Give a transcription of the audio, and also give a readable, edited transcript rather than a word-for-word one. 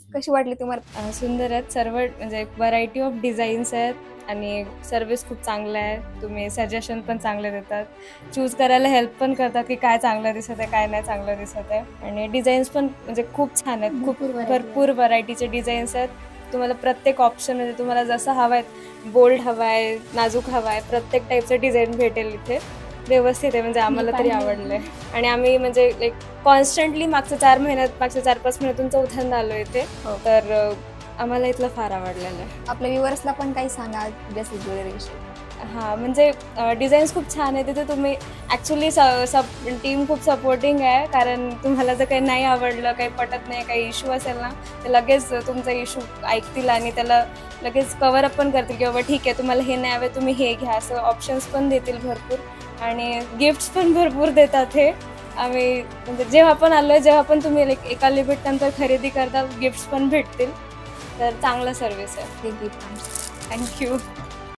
कशी वाटली तुम्हाला? सुंदर आहेत सर्व, म्हणजे व्हरायटी ऑफ डिझाईन्स आहेत आणि सर्व्हिस खूप चांगलं आहे. तुम्ही सजेशन पण चांगले देतात. चूज करायला हेल्प पण करतात, की काय चांगलं दिसत आहे, काय नाही चांगलं दिसत आहे. आणि डिझाईन्स पण म्हणजे खूप छान आहेत. खूप भरपूर व्हरायटी आहे. भरपूर व्हरायटीचे डिझाईन्स आहेत. तुम्हाला प्रत्येक ऑप्शन म्हणजे तुम्हाला जसं हवं आहे, बोल्ड हवा आहे, नाजूक हवा आहे, प्रत्येक टाईपचं डिझाईन भेटेल इथे. व्यवस्थित आहे, म्हणजे मी आम्हाला तरी पाहिलं. आवडलंय. आणि आम्ही म्हणजे लाईक कॉन्स्टंटली मागच्या 4-5 महिन्यातून चौथ्यांदा आलो इथे. हो. तर आम्हाला इथलं फार आवडलेलं आहे. आपल्या व्ह्युअर्सला पण काही सांगा बेसिक ज्वेलरीविषयी. हां, म्हणजे डिझाईन्स खूप छान आहे. तिथे तुम्ही ॲक्चुअली टीम खूप सपोर्टिंग आहे. कारण तुम्हाला जर काही नाही आवडलं, काही पटत नाही, काही इश्यू असेल ना, तर लगेच तुमचा इश्यू ऐकतील आणि त्याला लगेच कव्हर अप पण करतील, की बाबा ठीक आहे, तुम्हाला हे नाही हवं, तुम्ही हे घ्या. असं ऑप्शन्स पण देतील भरपूर आणि गिफ्ट्स पण भरपूर देतात हे. आम्ही म्हणजे जेव्हा पण आलोय, जेव्हा पण तुम्ही लाईक एका लिमिटनंतर खरेदी करता, गिफ्ट्स पण भेटतील. तर चांगला सर्व्हिस आहे. ते गिफ्ट. Thank you.